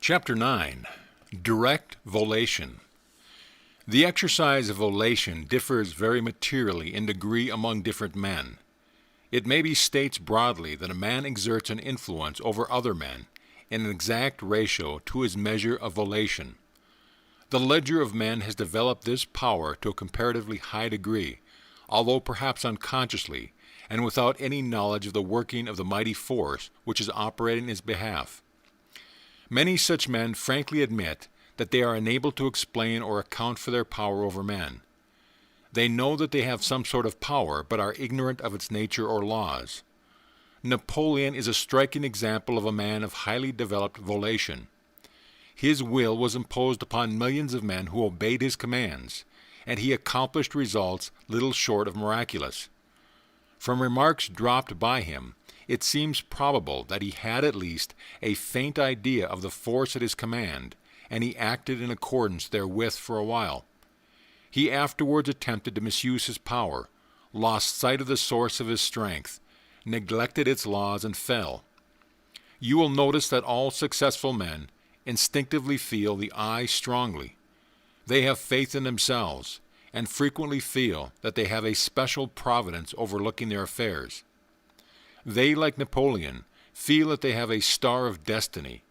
Chapter 9. Direct Volation. The exercise of volation differs very materially in degree among different men. It may be stated broadly that a man exerts an influence over other men in an exact ratio to his measure of volation. The ledger of men has developed this power to a comparatively high degree, although perhaps unconsciously, and without any knowledge of the working of the mighty force which is operating in his behalf. Many such men frankly admit that they are unable to explain or account for their power over men. They know that they have some sort of power, but are ignorant of its nature or laws. Napoleon is a striking example of a man of highly developed volation. His will was imposed upon millions of men who obeyed his commands, and he accomplished results little short of miraculous. From remarks dropped by him, it seems probable that he had at least a faint idea of the force at his command, and he acted in accordance therewith for a while. He afterwards attempted to misuse his power, lost sight of the source of his strength, neglected its laws, and fell. You will notice that all successful men instinctively feel the I strongly. They have faith in themselves, and frequently feel that they have a special providence overlooking their affairs. They, like Napoleon, feel that they have a star of destiny.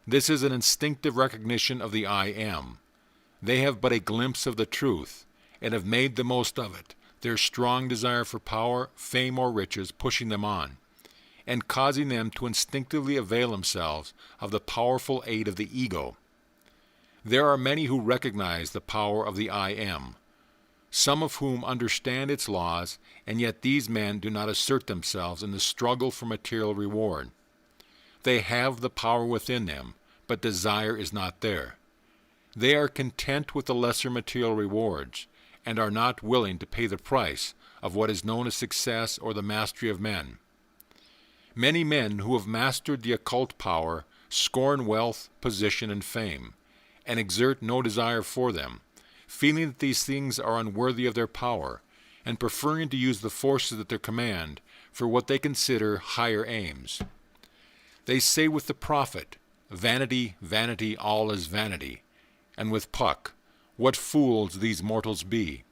This is an instinctive recognition of the I am. They have but a glimpse of the truth, and have made the most of it, their strong desire for power, fame, or riches pushing them on, and causing them to instinctively avail themselves of the powerful aid of the ego. There are many who recognize the power of the I am, some of whom understand its laws, and yet these men do not assert themselves in the struggle for material reward. They have the power within them, but desire is not there. They are content with the lesser material rewards, and are not willing to pay the price of what is known as success or the mastery of men. Many men who have mastered the occult power scorn wealth, position, and fame, and exert no desire for them, feeling that these things are unworthy of their power, and preferring to use the forces at their command for what they consider higher aims. They say with the prophet, "Vanity, vanity, all is vanity," and with Puck, "What fools these mortals be."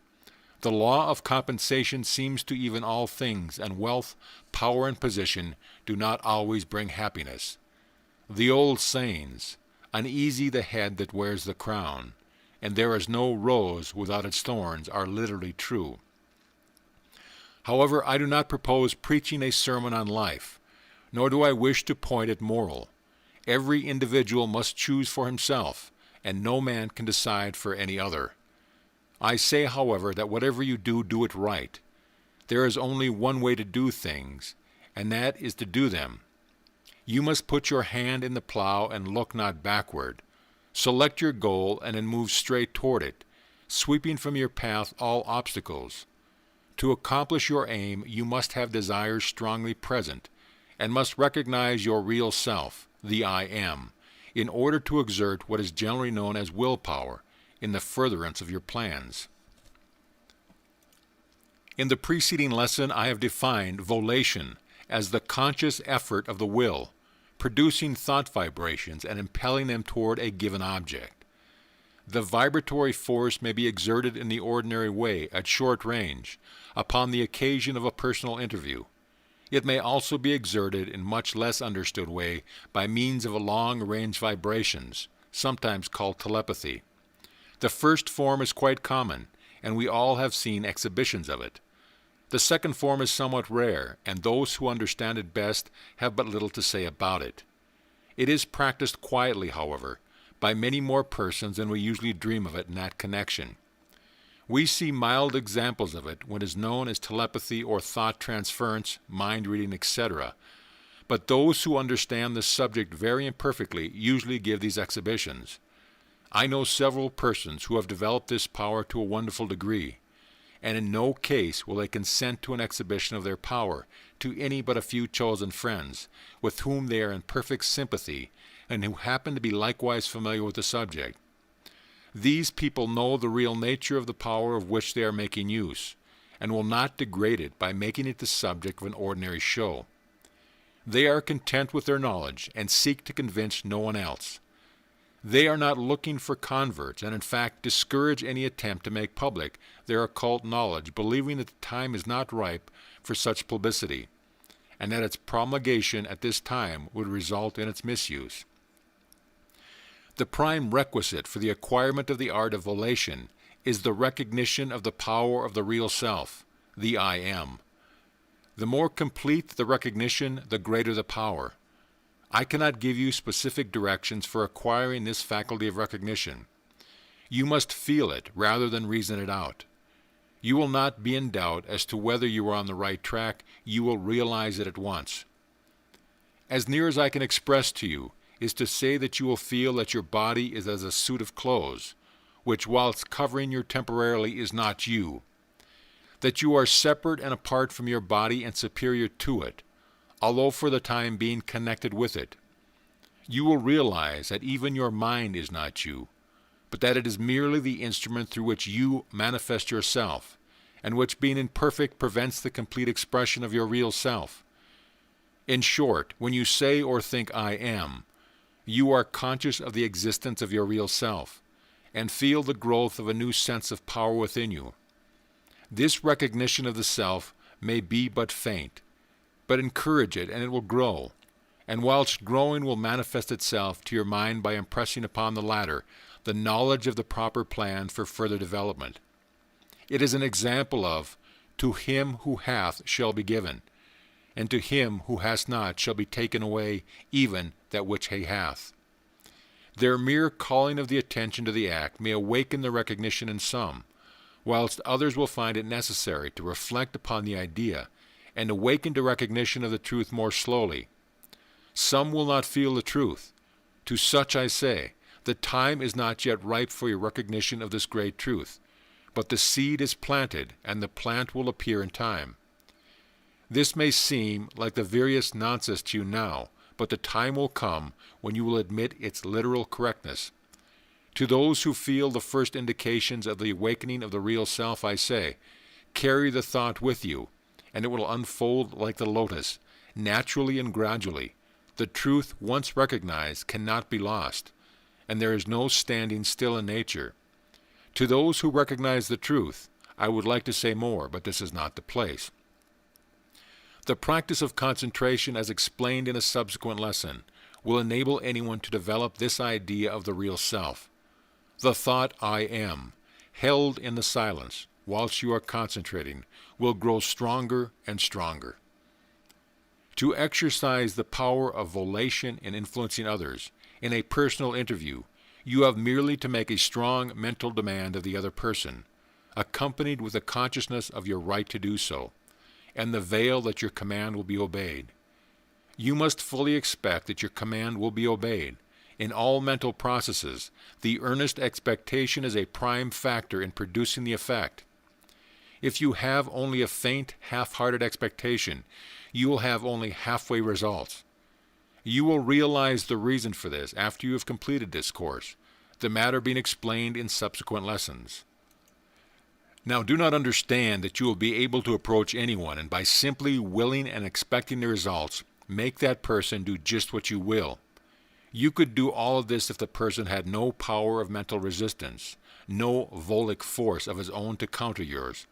The law of compensation seems to even all things, and wealth, power, and position do not always bring happiness. The old sayings, "Uneasy the head that wears the crown," and "There is no rose without its thorns," are literally true. However, I do not propose preaching a sermon on life, nor do I wish to point at moral. Every individual must choose for himself, and no man can decide for any other. I say, however, that whatever you do, do it right. There is only one way to do things, and that is to do them. You must put your hand in the plow and look not backward. Select your goal and then move straight toward it, sweeping from your path all obstacles. To accomplish your aim, you must have desires strongly present, and must recognize your real self, the I am, in order to exert what is generally known as willpower in the furtherance of your plans. In the preceding lesson, I have defined volation as the conscious effort of the will, producing thought vibrations and impelling them toward a given object. The vibratory force may be exerted in the ordinary way at short range, upon the occasion of a personal interview. It may also be exerted in much less understood way by means of long-range vibrations, sometimes called telepathy. The first form is quite common, and we all have seen exhibitions of it. The second form is somewhat rare, and those who understand it best have but little to say about it. It is practiced quietly, however, by many more persons than we usually dream of it in that connection. We see mild examples of it when it is known as telepathy or thought transference, mind reading, etc., but those who understand the subject very imperfectly usually give these exhibitions. I know several persons who have developed this power to a wonderful degree, and in no case will they consent to an exhibition of their power to any but a few chosen friends, with whom they are in perfect sympathy, and who happen to be likewise familiar with the subject. These people know the real nature of the power of which they are making use, and will not degrade it by making it the subject of an ordinary show. They are content with their knowledge, and seek to convince no one else. They are not looking for converts, and in fact discourage any attempt to make public their occult knowledge, believing that the time is not ripe for such publicity, and that its promulgation at this time would result in its misuse. The prime requisite for the acquirement of the art of volation is the recognition of the power of the real self, the I Am. The more complete the recognition, the greater the power. I cannot give you specific directions for acquiring this faculty of recognition. You must feel it rather than reason it out. You will not be in doubt as to whether you are on the right track. You will realize it at once. As near as I can express to you is to say that you will feel that your body is as a suit of clothes, which whilst covering you temporarily is not you. That you are separate and apart from your body and superior to it, although for the time being connected with it. You will realize that even your mind is not you, but that it is merely the instrument through which you manifest yourself, and which being imperfect prevents the complete expression of your real self. In short, when you say or think I am, you are conscious of the existence of your real self, and feel the growth of a new sense of power within you. This recognition of the self may be but faint, but encourage it and it will grow, and whilst growing will manifest itself to your mind by impressing upon the latter the knowledge of the proper plan for further development. It is an example of, to him who hath shall be given, and to him who has not shall be taken away even that which he hath. Their mere calling of the attention to the act may awaken the recognition in some, whilst others will find it necessary to reflect upon the idea and awaken to recognition of the truth more slowly. Some will not feel the truth. To such I say, the time is not yet ripe for your recognition of this great truth, but the seed is planted, and the plant will appear in time. This may seem like the veriest nonsense to you now, but the time will come when you will admit its literal correctness. To those who feel the first indications of the awakening of the real self, I say, carry the thought with you, and it will unfold like the lotus, naturally and gradually. The truth once recognized cannot be lost, and there is no standing still in nature. To those who recognize the truth, I would like to say more, but this is not the place. The practice of concentration, as explained in a subsequent lesson, will enable anyone to develop this idea of the real self. The thought I am, held in the silence, whilst you are concentrating, will grow stronger and stronger. To exercise the power of volation in influencing others, in a personal interview, you have merely to make a strong mental demand of the other person, accompanied with the consciousness of your right to do so, and the veil that your command will be obeyed. You must fully expect that your command will be obeyed. In all mental processes, the earnest expectation is a prime factor in producing the effect. If you have only a faint, half-hearted expectation, you will have only halfway results. You will realize the reason for this after you have completed this course, the matter being explained in subsequent lessons. Now, do not understand that you will be able to approach anyone and by simply willing and expecting the results, make that person do just what you will. You could do all of this if the person had no power of mental resistance, no volic force of his own to counter yours.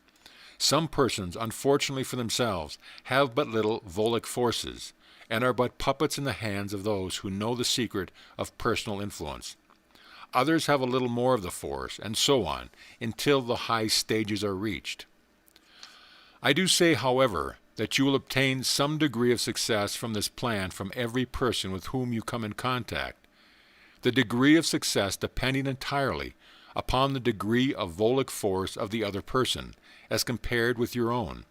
Some persons, unfortunately for themselves, have but little volic forces, and are but puppets in the hands of those who know the secret of personal influence. Others have a little more of the force, and so on, until the high stages are reached. I do say, however, that you will obtain some degree of success from this plan from every person with whom you come in contact, the degree of success depending entirely upon the degree of volic force of the other person, as compared with your own.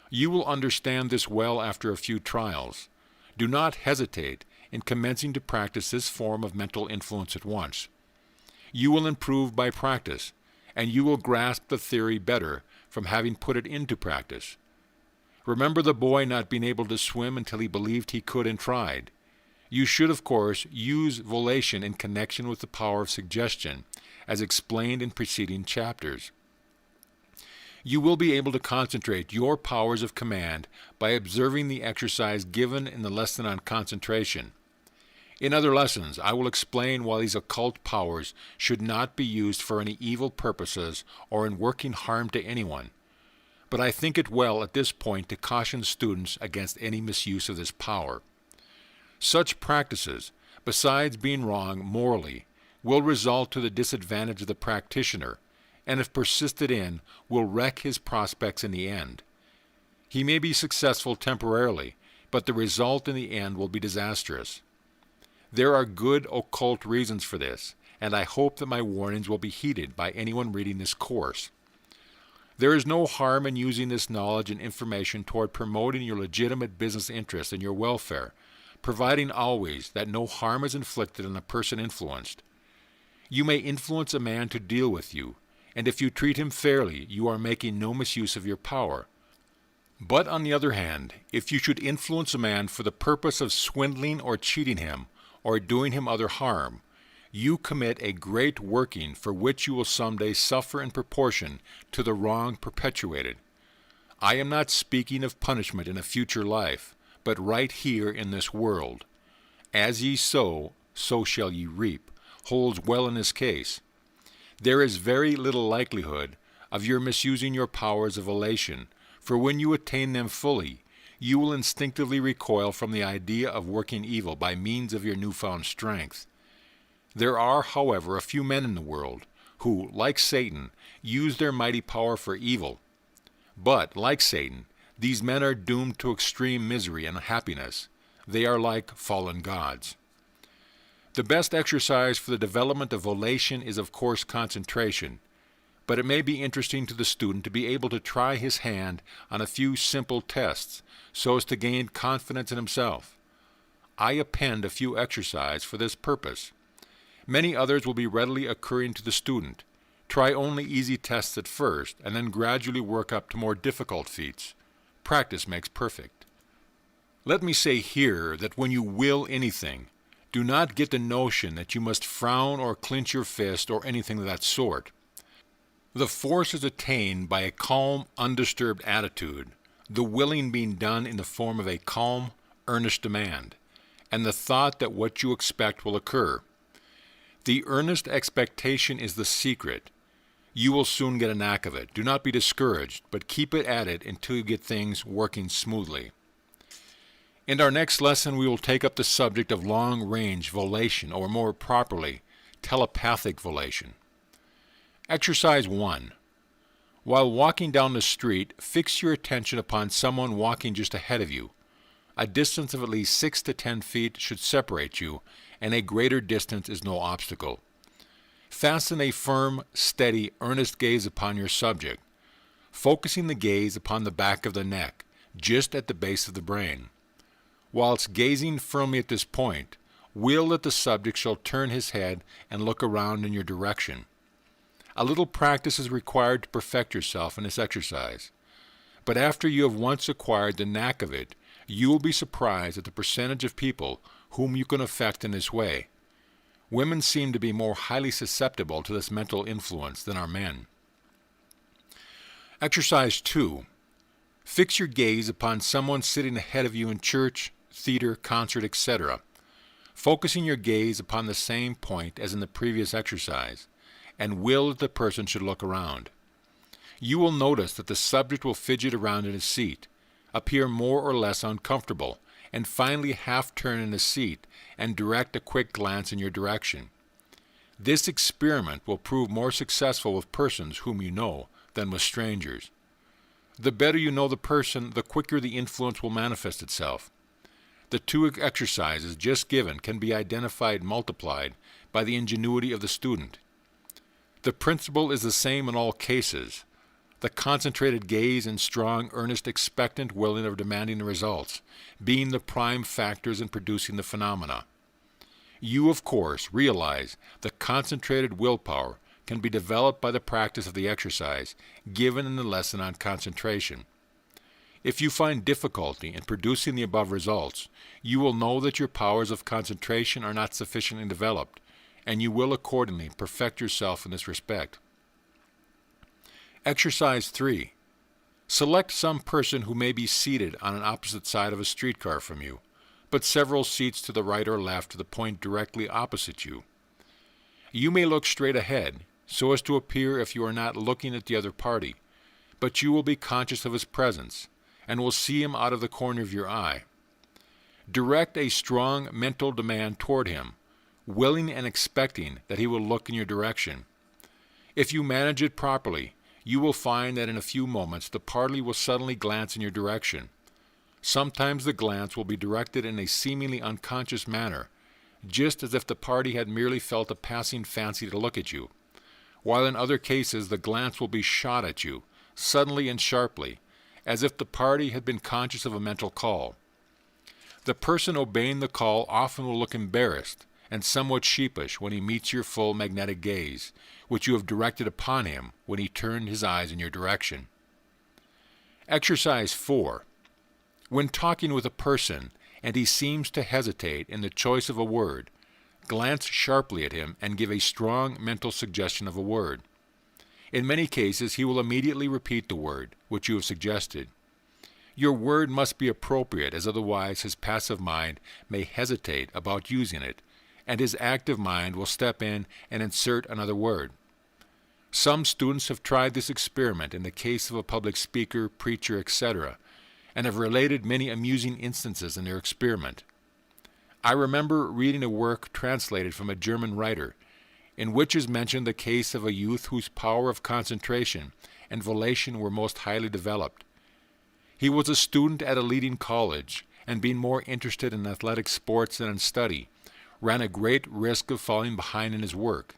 You will understand this well after a few trials. Do not hesitate in commencing to practice this form of mental influence at once. You will improve by practice, and you will grasp the theory better from having put it into practice. Remember the boy not being able to swim until he believed he could and tried. You should, of course, use volation in connection with the power of suggestion, as explained in preceding chapters. You will be able to concentrate your powers of command by observing the exercise given in the lesson on concentration. In other lessons, I will explain why these occult powers should not be used for any evil purposes or in working harm to anyone. But I think it well at this point to caution students against any misuse of this power. Such practices, besides being wrong morally, will result to the disadvantage of the practitioner, and if persisted in, will wreck his prospects in the end. He may be successful temporarily, but the result in the end will be disastrous. There are good occult reasons for this, and I hope that my warnings will be heeded by anyone reading this course. There is no harm in using this knowledge and information toward promoting your legitimate business interests and your welfare, providing always that no harm is inflicted on a person influenced. You may influence a man to deal with you, and if you treat him fairly, you are making no misuse of your power. But on the other hand, if you should influence a man for the purpose of swindling or cheating him, or doing him other harm, you commit a great working for which you will someday suffer in proportion to the wrong perpetuated. I am not speaking of punishment in a future life, but right here in this world. As ye sow, so shall ye reap, holds well in this case. There is very little likelihood of your misusing your powers of elation, for when you attain them fully, you will instinctively recoil from the idea of working evil by means of your newfound strength. There are, however, a few men in the world who, like Satan, use their mighty power for evil. But, like Satan, these men are doomed to extreme misery and unhappiness. They are like fallen gods. The best exercise for the development of volation is, of course, concentration, but it may be interesting to the student to be able to try his hand on a few simple tests so as to gain confidence in himself. I append a few exercises for this purpose. Many others will be readily occurring to the student. Try only easy tests at first, and then gradually work up to more difficult feats. Practice makes perfect. Let me say here that when you will anything, do not get the notion that you must frown or clench your fist or anything of that sort. The force is attained by a calm, undisturbed attitude, the willing being done in the form of a calm, earnest demand, and the thought that what you expect will occur. The earnest expectation is the secret. You will soon get a knack of it. Do not be discouraged, but keep it at it until you get things working smoothly. In our next lesson, we will take up the subject of long-range volation, or more properly, telepathic volation. Exercise 1. While walking down the street, fix your attention upon someone walking just ahead of you. A distance of at least 6 to 10 feet should separate you, and a greater distance is no obstacle. Fasten a firm, steady, earnest gaze upon your subject, focusing the gaze upon the back of the neck, just at the base of the brain. Whilst gazing firmly at this point, will that the subject shall turn his head and look around in your direction. A little practice is required to perfect yourself in this exercise, but after you have once acquired the knack of it, you will be surprised at the percentage of people whom you can affect in this way. Women seem to be more highly susceptible to this mental influence than are men. Exercise 2. Fix your gaze upon someone sitting ahead of you in church, theater, concert, etc., focusing your gaze upon the same point as in the previous exercise, and will that the person should look around. You will notice that the subject will fidget around in his seat, appear more or less uncomfortable, and finally half turn in his seat and direct a quick glance in your direction. This experiment will prove more successful with persons whom you know than with strangers. The better you know the person, the quicker the influence will manifest itself. The two exercises just given can be identified and multiplied by the ingenuity of the student. The principle is the same in all cases. The concentrated gaze and strong, earnest, expectant willing of demanding the results, being the prime factors in producing the phenomena. You, of course, realize the concentrated willpower can be developed by the practice of the exercise given in the lesson on concentration. If you find difficulty in producing the above results, you will know that your powers of concentration are not sufficiently developed, and you will accordingly perfect yourself in this respect. Exercise 3. Select some person who may be seated on an opposite side of a streetcar from you, but several seats to the right or left to the point directly opposite you. You may look straight ahead, so as to appear if you are not looking at the other party, but you will be conscious of his presence, and will see him out of the corner of your eye. Direct a strong mental demand toward him, willing and expecting that he will look in your direction. If you manage it properly, you will find that in a few moments the party will suddenly glance in your direction. Sometimes the glance will be directed in a seemingly unconscious manner, just as if the party had merely felt a passing fancy to look at you, while in other cases the glance will be shot at you, suddenly and sharply, as if the party had been conscious of a mental call. The person obeying the call often will look embarrassed and somewhat sheepish when he meets your full magnetic gaze, which you have directed upon him when he turned his eyes in your direction. Exercise 4. When talking with a person and he seems to hesitate in the choice of a word, glance sharply at him and give a strong mental suggestion of a word. In many cases, he will immediately repeat the word which you have suggested. Your word must be appropriate, as otherwise his passive mind may hesitate about using it, and his active mind will step in and insert another word. Some students have tried this experiment in the case of a public speaker, preacher, etc., and have related many amusing instances in their experiment. I remember reading a work translated from a German writer, in which is mentioned the case of a youth whose power of concentration and volition were most highly developed. He was a student at a leading college, and being more interested in athletic sports than in study, ran a great risk of falling behind in his work.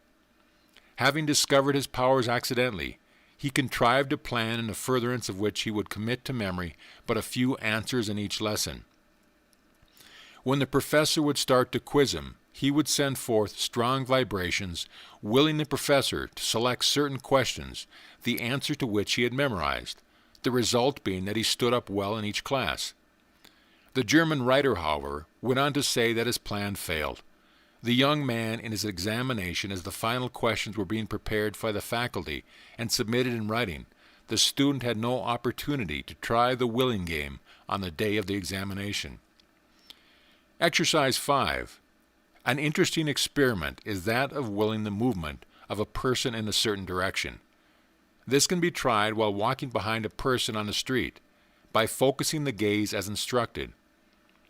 Having discovered his powers accidentally, he contrived a plan in the furtherance of which he would commit to memory but a few answers in each lesson. When the professor would start to quiz him, he would send forth strong vibrations, willing the professor to select certain questions, the answer to which he had memorized, the result being that he stood up well in each class. The German writer, however, went on to say that his plan failed. The young man, in his examination, as the final questions were being prepared by the faculty and submitted in writing, the student had no opportunity to try the willing game on the day of the examination. Exercise 5. An interesting experiment is that of willing the movement of a person in a certain direction. This can be tried while walking behind a person on the street, by focusing the gaze as instructed.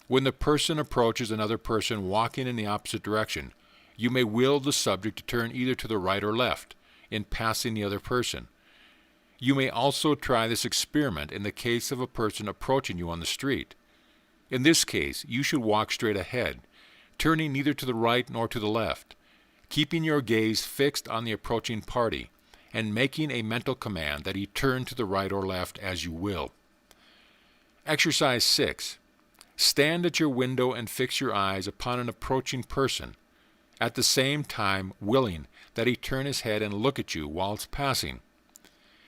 When the person approaches another person walking in the opposite direction, you may will the subject to turn either to the right or left, in passing the other person. You may also try this experiment in the case of a person approaching you on the street. In this case, you should walk straight ahead, turning neither to the right nor to the left, keeping your gaze fixed on the approaching party, and making a mental command that he turn to the right or left as you will. Exercise 6. Stand at your window and fix your eyes upon an approaching person, at the same time willing that he turn his head and look at you whilst passing.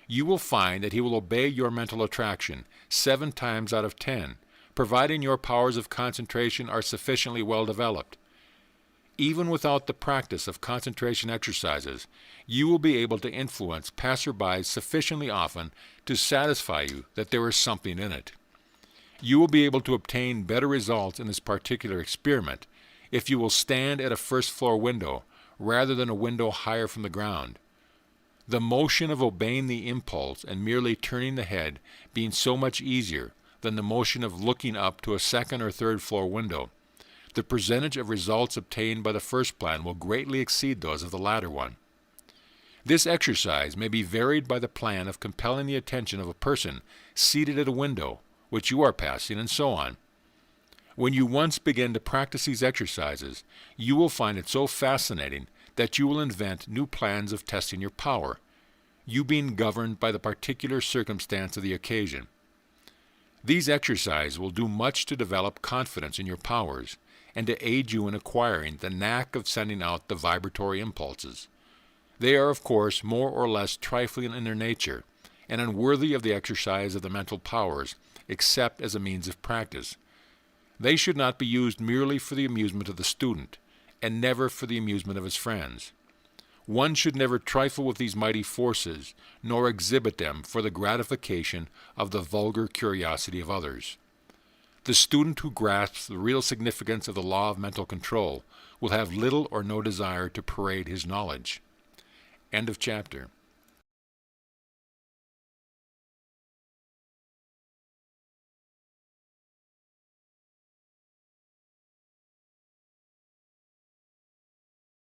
You will find that he will obey your mental attraction 7 times out of 10, providing your powers of concentration are sufficiently well developed. Even without the practice of concentration exercises, you will be able to influence passersby sufficiently often to satisfy you that there is something in it. You will be able to obtain better results in this particular experiment if you will stand at a first-floor window rather than a window higher from the ground. The motion of obeying the impulse and merely turning the head being so much easier than the motion of looking up to a second or third floor window, the percentage of results obtained by the first plan will greatly exceed those of the latter one. This exercise may be varied by the plan of compelling the attention of a person seated at a window which you are passing, and so on. When you once begin to practice these exercises, you will find it so fascinating that you will invent new plans of testing your power, you being governed by the particular circumstance of the occasion. These exercises will do much to develop confidence in your powers and to aid you in acquiring the knack of sending out the vibratory impulses. They are, of course, more or less trifling in their nature and unworthy of the exercise of the mental powers, except as a means of practice. They should not be used merely for the amusement of the student, and never for the amusement of his friends. One should never trifle with these mighty forces, nor exhibit them for the gratification of the vulgar curiosity of others. The student who grasps the real significance of the law of mental control will have little or no desire to parade his knowledge. End of chapter.